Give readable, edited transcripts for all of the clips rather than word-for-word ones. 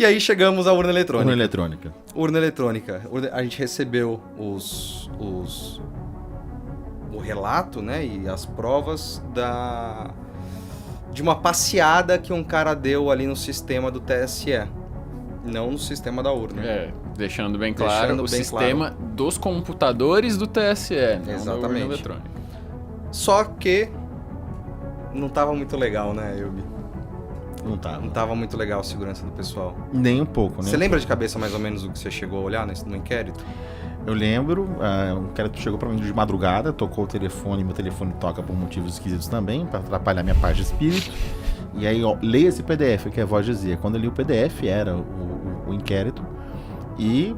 E aí chegamos à urna eletrônica. Urna eletrônica. Urna eletrônica. A gente recebeu o relato, né, e as provas de uma passeada que um cara deu ali no sistema do TSE. Não no sistema da urna. Deixando bem claro, o sistema dos computadores do TSE, exatamente. Não da urna eletrônica. Só que não tava muito legal, né, Elbi? Não tava muito legal a segurança do pessoal. Nem um pouco, né? Você lembra de cabeça mais ou menos o que você chegou a olhar no inquérito? Eu lembro, o inquérito chegou pra mim de madrugada, tocou o telefone, meu telefone toca por motivos esquisitos também, pra atrapalhar minha paz de espírito. E aí, leia esse PDF, que a voz dizia. Quando eu li o PDF, era o inquérito, e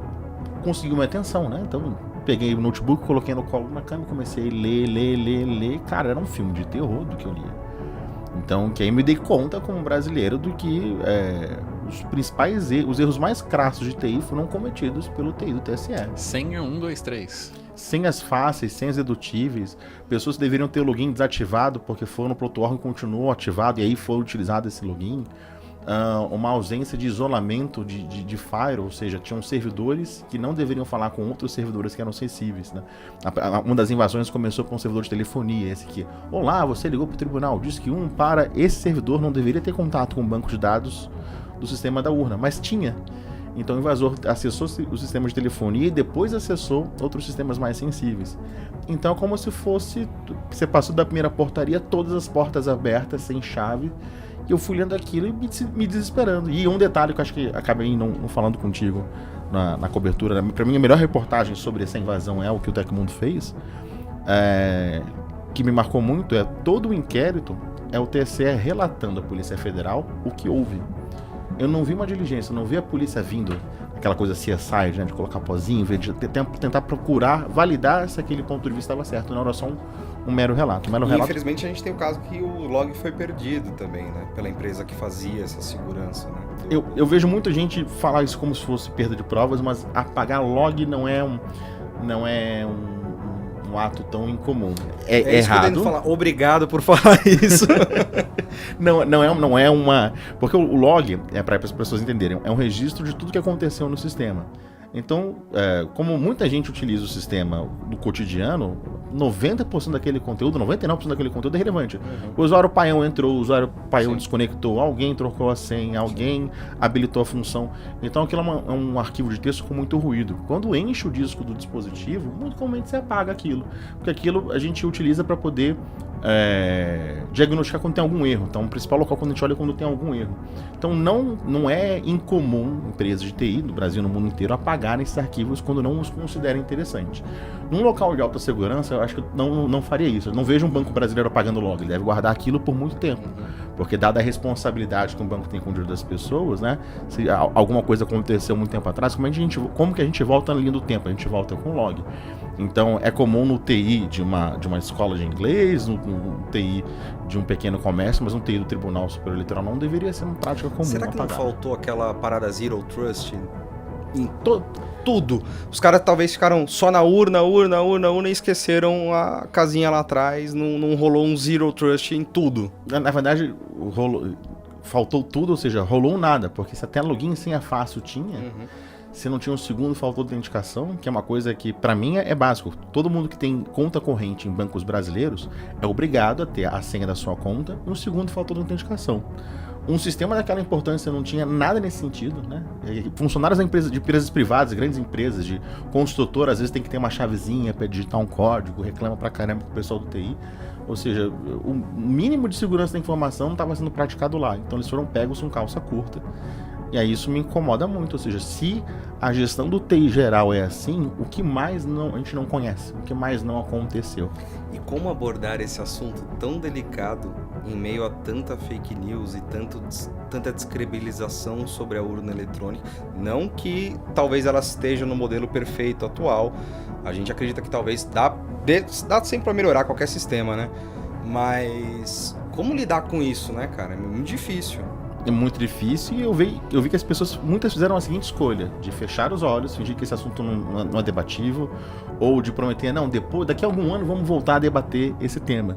conseguiu minha atenção, né? Então, peguei o notebook, coloquei no colo na cama e comecei a ler. Cara, era um filme de terror do que eu lia. Então, que aí me dei conta, como brasileiro, do que os principais os erros mais crassos de TI foram cometidos pelo TI do TSE. Senha 1, 2, 3. Senhas fáceis, senhas dedutíveis, pessoas que deveriam ter o login desativado porque foram para outro órgão e continuou ativado e aí foi utilizado esse login. Uma ausência de isolamento de firewall, ou seja, tinham servidores que não deveriam falar com outros servidores que eram sensíveis, né? Uma das invasões começou com um servidor de telefonia, esse aqui. Olá, você ligou para o tribunal, diz que para esse servidor não deveria ter contato com o banco de dados do sistema da urna, mas tinha. Então o invasor acessou o sistema de telefonia e depois acessou outros sistemas mais sensíveis. Então é como se fosse, você passou da primeira portaria, todas as portas abertas, sem chave. Eu fui lendo aquilo e me desesperando. E um detalhe que eu acho que acabei não falando contigo na cobertura, para mim a melhor reportagem sobre essa invasão é o que o Tecmundo fez, que me marcou muito, todo o inquérito é o TSE relatando à Polícia Federal o que houve. Eu não vi uma diligência, eu não vi a polícia vindo, aquela coisa CSI, né, de colocar pozinho, de tentar procurar, validar se aquele ponto de vista estava certo. Não era só um mero relato. Infelizmente a gente tem o caso que o log foi perdido também, né? Pela empresa que fazia essa segurança, né? Eu vejo muita gente falar isso como se fosse perda de provas, mas apagar log não é um ato tão incomum. É errado. Falar, obrigado por falar isso. não é uma... Porque o log, para as pessoas entenderem, é um registro de tudo que aconteceu no sistema. Então, como muita gente utiliza o sistema do cotidiano, 90% daquele conteúdo, 99% daquele conteúdo é relevante. O usuário paião entrou, o usuário paião desconectou, alguém trocou a senha, alguém habilitou a função. Então aquilo é um arquivo de texto com muito ruído. Quando enche o disco do dispositivo, muito comumente você apaga aquilo. Porque aquilo a gente utiliza para poder diagnosticar quando tem algum erro. Então o principal local quando a gente olha é quando tem algum erro. Então não é incomum empresas de TI, no Brasil e no mundo inteiro, apagarem esses arquivos quando não os consideram interessantes. Num local de alta segurança, eu acho que não faria isso. Eu não vejo um banco brasileiro apagando log. Ele deve guardar aquilo por muito tempo. Porque dada a responsabilidade que um banco tem com o dinheiro das pessoas, né? Se alguma coisa aconteceu muito tempo atrás, como que a gente volta na linha do tempo? A gente volta com log. Então é comum no TI de uma escola de inglês, no TI de um pequeno comércio, mas no TI do Tribunal Superior Eleitoral não deveria ser uma prática comum. Será que apagar. não faltou aquela parada Zero Trust em tudo? Os caras talvez ficaram só na urna e esqueceram a casinha lá atrás, não rolou um Zero Trust em tudo. Na verdade, faltou tudo, ou seja, rolou nada, porque se até login sem a fácil tinha... Se não tinha um segundo, faltou autenticação, que é uma coisa que, para mim, é básico. Todo mundo que tem conta corrente em bancos brasileiros é obrigado a ter a senha da sua conta e um segundo faltou de autenticação. Um sistema daquela importância não tinha nada nesse sentido, né? Funcionários de empresas privadas, grandes empresas, de construtor, às vezes tem que ter uma chavezinha para digitar um código, reclama pra caramba com o pessoal do TI. Ou seja, o mínimo de segurança da informação não estava sendo praticado lá. Então eles foram pegos com calça curta. E aí isso me incomoda muito, ou seja, se a gestão do TI geral é assim, o que mais a gente não conhece, o que mais não aconteceu. E como abordar esse assunto tão delicado em meio a tanta fake news e tanta descredibilização sobre a urna eletrônica? Não que talvez ela esteja no modelo perfeito atual, a gente acredita que talvez dá sempre para melhorar qualquer sistema, né? Mas como lidar com isso, né, cara? É muito difícil. É muito difícil, e eu vi que as pessoas, muitas fizeram a seguinte escolha, de fechar os olhos, fingir que esse assunto não é debatível, ou de prometer, não, daqui a algum ano vamos voltar a debater esse tema.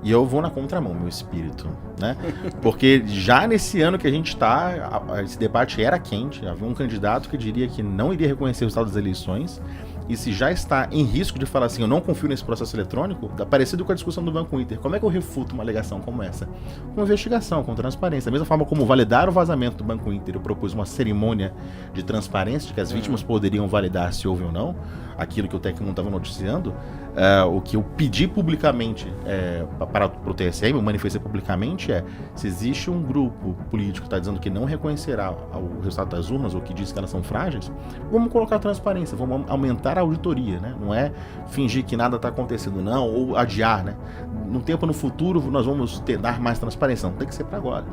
E eu vou na contramão, meu espírito, né? Porque já nesse ano que a gente está, esse debate era quente, havia um candidato que diria que não iria reconhecer o resultado das eleições, e se já está em risco de falar assim, eu não confio nesse processo eletrônico, tá parecido com a discussão do Banco Inter. Como é que eu refuto uma alegação como essa? Com investigação, com transparência. Da mesma forma como validar o vazamento do Banco Inter, eu propus uma cerimônia de transparência, de que as vítimas poderiam validar se houve ou não, aquilo que o Tecmundo estava noticiando, o que eu pedi publicamente para o TSE, eu manifestei publicamente, se existe um grupo político que está dizendo que não reconhecerá o resultado das urnas, ou que diz que elas são frágeis, vamos colocar transparência, vamos aumentar a auditoria, né? Não é fingir que nada está acontecendo, não, ou adiar, né? No tempo, no futuro, nós vamos dar mais transparência, não, tem que ser para agora.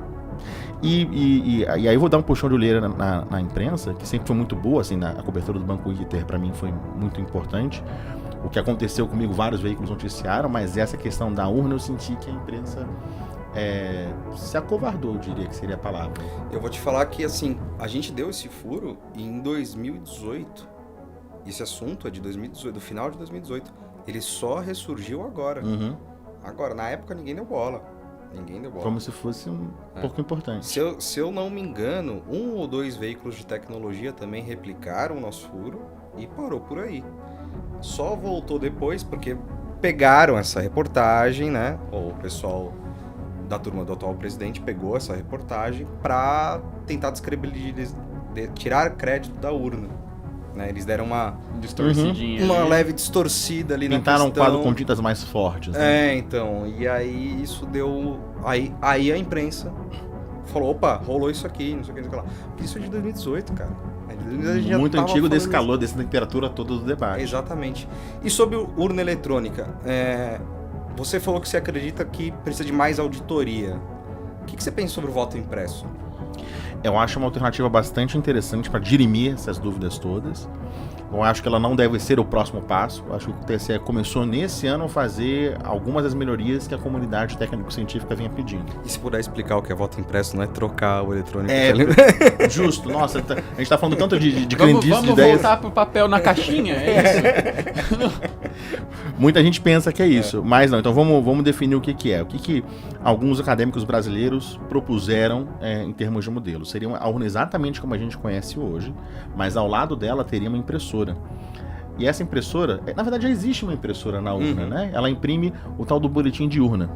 E aí eu vou dar um puxão de orelha na imprensa, que sempre foi muito boa, assim, a cobertura do Banco Inter para mim foi muito importante. O que aconteceu comigo, vários veículos noticiaram, mas essa questão da urna eu senti que a imprensa se acovardou, eu diria que seria a palavra. Eu vou te falar que, assim, a gente deu esse furo em 2018. Esse assunto é de 2018, do final de 2018. Ele só ressurgiu agora. Uhum. Agora, na época ninguém deu bola. Como se fosse um pouco importante. Se eu não me engano, 1 ou 2 veículos de tecnologia também replicaram o nosso furo e parou por aí. Só voltou depois porque pegaram essa reportagem, né? O pessoal da turma do atual presidente pegou essa reportagem para tentar tirar crédito da urna. Né? Eles deram uma distorcidinha, uma leve distorcida ali. Pintaram na questão. Um quadro com tintas mais fortes, né? Então, e aí isso deu, aí a imprensa falou, opa, rolou isso aqui, não sei o que, não sei o que lá. Isso é de 2018, cara. Muito antigo desse calor, dessa temperatura toda do debate. Exatamente. E sobre urna eletrônica, você falou que você acredita que precisa de mais auditoria. O que você pensa sobre o voto impresso? Eu acho uma alternativa bastante interessante para dirimir essas dúvidas todas. Eu acho que ela não deve ser o próximo passo. Eu acho que o TSE começou nesse ano a fazer algumas das melhorias que a comunidade técnico-científica vinha pedindo. E se puder explicar o que é voto impresso, não é trocar o eletrônico? Justo. Nossa, a gente tá falando tanto de crendice de ideias. Vamos voltar pro papel na caixinha, é isso? Muita gente pensa que é isso, mas não. Então vamos definir o que é. O que alguns acadêmicos brasileiros propuseram em termos de modelo. Seria a urna exatamente como a gente conhece hoje, mas ao lado dela teria uma impressora. E essa impressora, na verdade já existe uma impressora na urna, né? Ela imprime o tal do boletim de urna.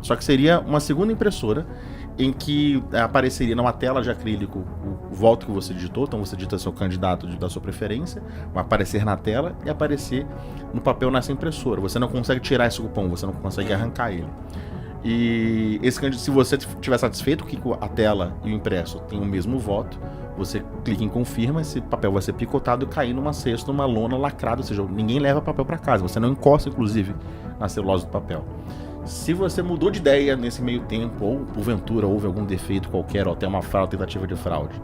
Só que seria uma segunda impressora em que apareceria numa tela de acrílico o voto que você digitou. Então você digita seu candidato da sua preferência, vai aparecer na tela e aparecer no papel nessa impressora. Você não consegue tirar esse cupom, você não consegue arrancar ele. E se você estiver satisfeito que a tela e o impresso têm o mesmo voto, você clica em confirma, esse papel vai ser picotado e cair numa cesta, numa lona lacrada, ou seja, ninguém leva papel para casa, você não encosta, inclusive, na celulose do papel. Se você mudou de ideia nesse meio tempo, ou porventura houve algum defeito qualquer, ou até uma fraude, tentativa de fraude,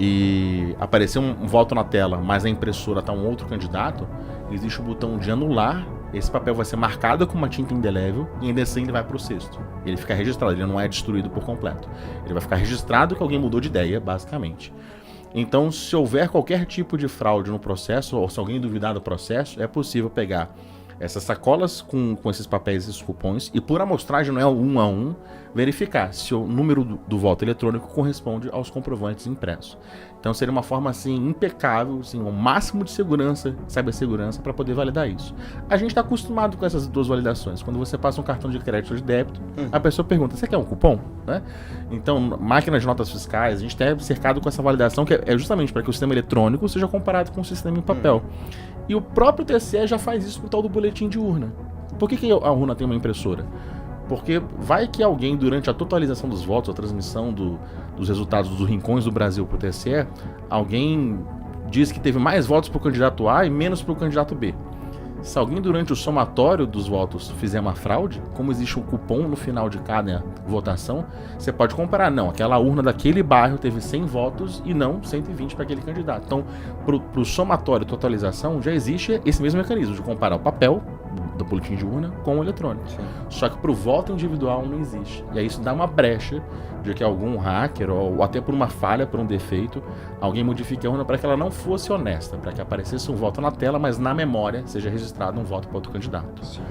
e apareceu um voto na tela, mas na impressora está um outro candidato, existe o botão de anular. Esse papel vai ser marcado com uma tinta indelével e ainda assim ele vai para o cesto. Ele fica registrado, ele não é destruído por completo. Ele vai ficar registrado que alguém mudou de ideia, basicamente. Então, se houver qualquer tipo de fraude no processo, ou se alguém duvidar do processo, é possível pegar essas sacolas com esses papéis e esses cupons e, por amostragem, não é 1 a 1, verificar se o número do voto eletrônico corresponde aos comprovantes impressos. Então seria uma forma assim impecável, assim, o máximo de segurança, cibersegurança, para poder validar isso. A gente está acostumado com essas duas validações. Quando você passa um cartão de crédito ou de débito, a pessoa pergunta, você quer um cupom? Né? Então, máquinas de notas fiscais, a gente está cercado com essa validação que é justamente para que o sistema eletrônico seja comparado com o sistema em papel. E o próprio TSE já faz isso com o tal do boletim de urna. Por que a urna tem uma impressora? Porque vai que alguém, durante a totalização dos votos, a transmissão dos resultados dos rincões do Brasil para o TSE, alguém diz que teve mais votos para o candidato A e menos para o candidato B. Se alguém, durante o somatório dos votos, fizer uma fraude, como existe um cupom no final de cada votação, você pode comparar. Não, aquela urna daquele bairro teve 100 votos e não 120 para aquele candidato. Então, para o somatório e totalização, já existe esse mesmo mecanismo de comparar o papel do boletim de urna com o eletrônico. Sim. Só que para o voto individual não existe. E aí isso dá uma brecha de que algum hacker, ou até por uma falha, por um defeito, alguém modifique a urna para que ela não fosse honesta, para que aparecesse um voto na tela, mas na memória seja registrado um voto para outro candidato. Sim.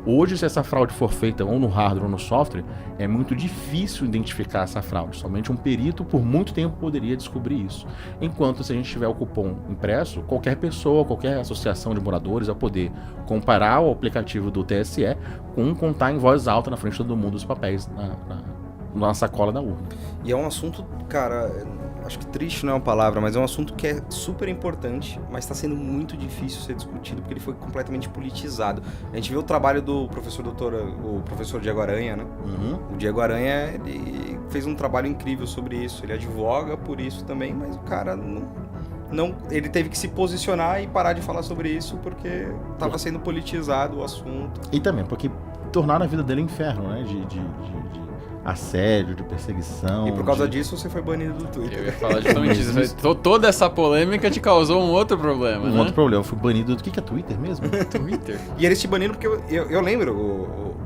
Hoje, se essa fraude for feita ou no hardware ou no software, é muito difícil identificar essa fraude. Somente um perito, por muito tempo, poderia descobrir isso. Enquanto, se a gente tiver o cupom impresso, qualquer pessoa, qualquer associação de moradores vai poder comparar o aplicativo do TSE com contar em voz alta na frente de todo mundo os papéis na sacola da urna. E é um assunto, cara, acho que triste não é uma palavra, mas é um assunto que é super importante, mas está sendo muito difícil ser discutido, porque ele foi completamente politizado. A gente vê o trabalho do o professor Diego Aranha, né? Uhum. O Diego Aranha, ele fez um trabalho incrível sobre isso, ele advoga por isso também, mas o cara não ele teve que se posicionar e parar de falar sobre isso, porque estava sendo politizado o assunto. E também porque tornaram a vida dele um inferno, né? De assédio, de perseguição. E por causa disso você foi banido do Twitter. Eu ia falar justamente disso. Toda essa polêmica te causou um outro problema, né? Outro problema, eu fui banido do que é Twitter mesmo? Twitter. E eles te baniram porque eu lembro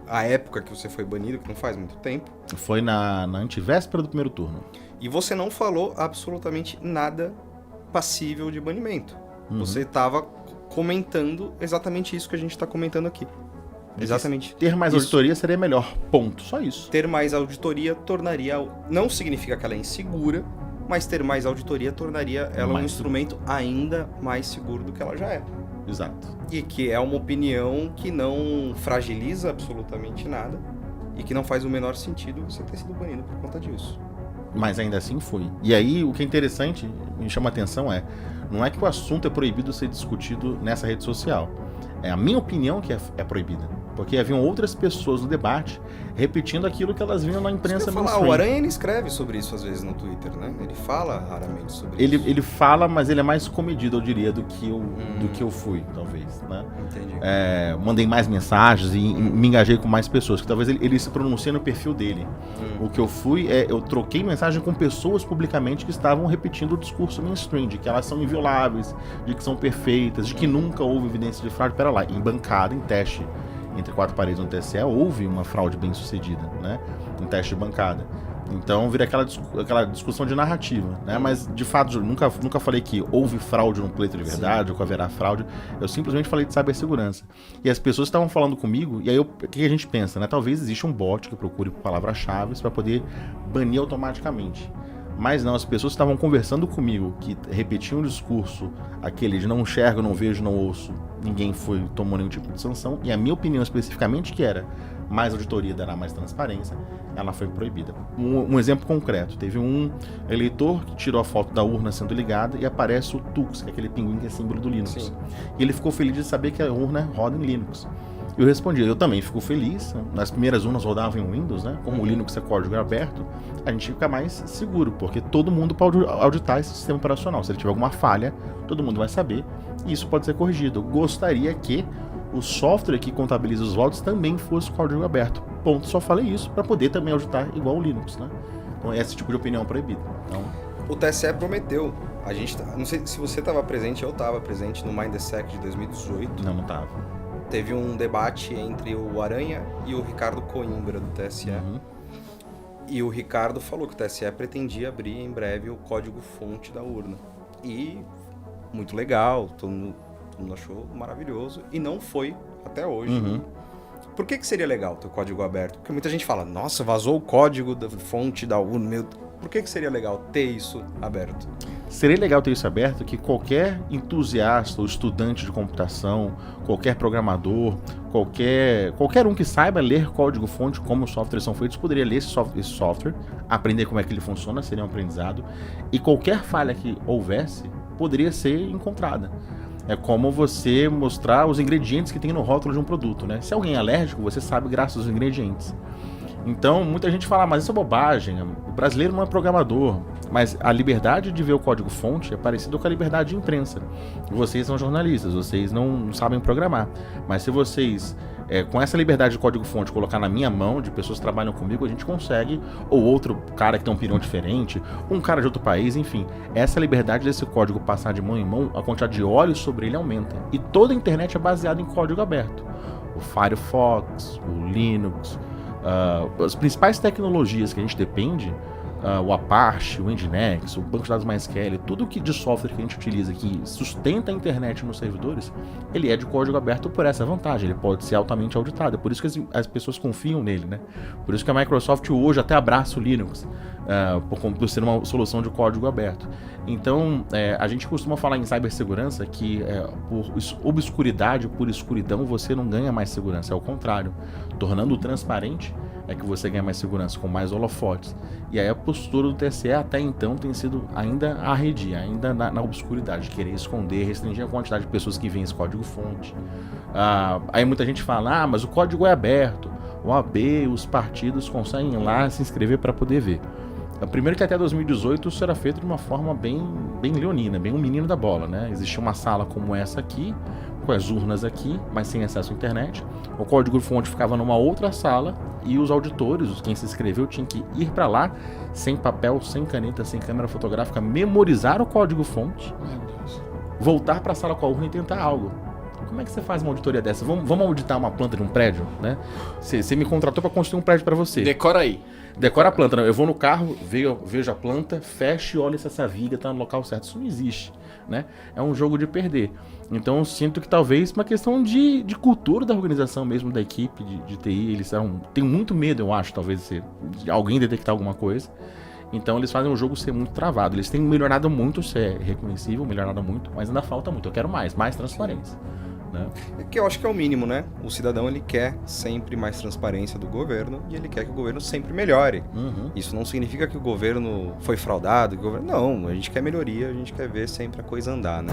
a época que você foi banido, que não faz muito tempo. Foi na antivéspera do primeiro turno. E você não falou absolutamente nada passível de banimento. Uhum. Você estava comentando exatamente isso que a gente está comentando aqui. Exatamente. Ter mais Isso. auditoria seria melhor. Ponto. Só isso. Ter mais auditoria tornaria... Não significa que ela é insegura, mas ter mais auditoria tornaria ela um instrumento ainda mais seguro do que ela já é. Exato. E que é uma opinião que não fragiliza absolutamente nada e que não faz o menor sentido você ter sido banido por conta disso. Mas ainda assim foi. E aí, o que é interessante, me chama a atenção não é que o assunto é proibido ser discutido nessa rede social. É a minha opinião que é proibida. Porque haviam outras pessoas no debate repetindo aquilo que elas viam na imprensa mainstream. O Aranha, ele escreve sobre isso às vezes no Twitter, né? Ele fala raramente sobre isso. Ele fala, mas ele é mais comedido, eu diria, do que eu fui, talvez, né? Entendi. Mandei mais mensagens e me engajei com mais pessoas, que talvez ele se pronuncia no perfil dele. O que eu fui eu troquei mensagem com pessoas publicamente que estavam repetindo o discurso mainstream, de que elas são invioláveis, de que são perfeitas, de que nunca houve evidência de fraude. Pera lá, em bancada, em teste, entre quatro paredes no TSE, houve uma fraude bem sucedida, né? Um teste de bancada. Então vira aquela discussão de narrativa, né? Mas de fato eu nunca falei que houve fraude no pleito de verdade, ou que haverá fraude. Eu simplesmente falei de cibersegurança. E as pessoas estavam falando comigo, e aí o que a gente pensa, né? Talvez exista um bot que procure por palavras-chave para poder banir automaticamente. Mas não, as pessoas estavam conversando comigo, que repetiam o discurso, aquele de não enxergo, não vejo, não ouço, ninguém tomou nenhum tipo de sanção, e a minha opinião especificamente, que era mais auditoria dará mais transparência, ela foi proibida. Um exemplo concreto, teve um eleitor que tirou a foto da urna sendo ligada e aparece o Tux, que é aquele pinguim que é símbolo do Linux. Sim. E ele ficou feliz de saber que a urna roda em Linux. Eu respondi, eu também fico feliz, nas primeiras urnas rodavam em Windows, né? Como o Linux é código aberto, a gente fica mais seguro, porque todo mundo pode auditar esse sistema operacional. Se ele tiver alguma falha, todo mundo vai saber, e isso pode ser corrigido. Eu gostaria que o software que contabiliza os votos também fosse código aberto. Ponto, só falei isso, para poder também auditar igual o Linux, né? Então esse tipo de opinião é proibida. Então... O TSE prometeu, não sei se você estava presente, eu estava presente no MindSec de 2018. Não estava. Teve um debate entre o Aranha e o Ricardo Coimbra, do TSE. Uhum. E o Ricardo falou que o TSE pretendia abrir em breve o código-fonte da urna. E muito legal, todo mundo achou maravilhoso. E não foi até hoje. Uhum. Por que seria legal ter o código aberto? Porque muita gente fala, nossa, vazou o código da fonte da urna. Meu... Por que seria legal ter isso aberto? Seria legal ter isso aberto, que qualquer entusiasta ou estudante de computação, qualquer programador, qualquer um que saiba ler código-fonte, como os softwares são feitos, poderia ler esse software, aprender como é que ele funciona, seria um aprendizado, e qualquer falha que houvesse poderia ser encontrada. É como você mostrar os ingredientes que tem no rótulo de um produto, né? Se alguém é alérgico, você sabe graças aos ingredientes. Então, muita gente fala, mas isso é bobagem, o brasileiro não é programador. Mas a liberdade de ver o código-fonte é parecida com a liberdade de imprensa. Vocês são jornalistas, vocês não sabem programar. Mas se vocês Com essa liberdade de código-fonte colocar na minha mão, de pessoas que trabalham comigo, a gente consegue, ou outro cara que tem um opinião diferente, um cara de outro país, enfim. Essa liberdade desse código passar de mão em mão, a quantidade de olhos sobre ele aumenta. E toda a internet é baseada em código aberto. O Firefox, o Linux, as principais tecnologias que a gente depende, o Apache, o Nginx, o banco de dados MySQL, tudo que de software que a gente utiliza que sustenta a internet nos servidores, ele é de código aberto por essa vantagem, ele pode ser altamente auditado, é por isso que as pessoas confiam nele, né? Por isso que a Microsoft hoje até abraça o Linux, por ser uma solução de código aberto. Então, a gente costuma falar em cibersegurança que por obscuridade, por escuridão, você não ganha mais segurança, é o contrário. Tornando transparente é que você ganha mais segurança, com mais holofotes. E aí a postura do TSE até então tem sido ainda arredia, ainda na obscuridade, querer esconder, restringir a quantidade de pessoas que veem esse código-fonte. Aí muita gente fala, mas o código é aberto, o AB, os partidos conseguem ir lá se inscrever para poder ver. Primeiro que até 2018 isso era feito de uma forma bem leonina, bem um menino da bola, né? Existia uma sala como essa aqui, com as urnas aqui, mas sem acesso à internet. O código-fonte ficava numa outra sala e os auditores, quem se inscreveu, tinha que ir para lá, sem papel, sem caneta, sem câmera fotográfica, memorizar o código-fonte, voltar para a sala com a urna e tentar algo. Como é que você faz uma auditoria dessa? Vamos auditar uma planta de um prédio, né? Você me contratou para construir um prédio para você. Decora aí. Decora a planta. Eu vou no carro, vejo a planta, fecho e olho se essa viga está no local certo. Isso não existe, né? É um jogo de perder. Então eu sinto que talvez uma questão de cultura da organização mesmo, da equipe de TI, eles têm muito medo, eu acho, talvez, de alguém detectar alguma coisa. Então eles fazem o jogo ser muito travado. Eles têm melhorado muito, isso é reconhecível, melhorado muito, mas ainda falta muito. Eu quero mais transparência. Né? É que eu acho que é o mínimo, né? O cidadão, ele quer sempre mais transparência do governo e ele quer que o governo sempre melhore. Isso não significa que o governo foi fraudado, Não, a gente quer melhoria, a gente quer ver sempre a coisa andar, né?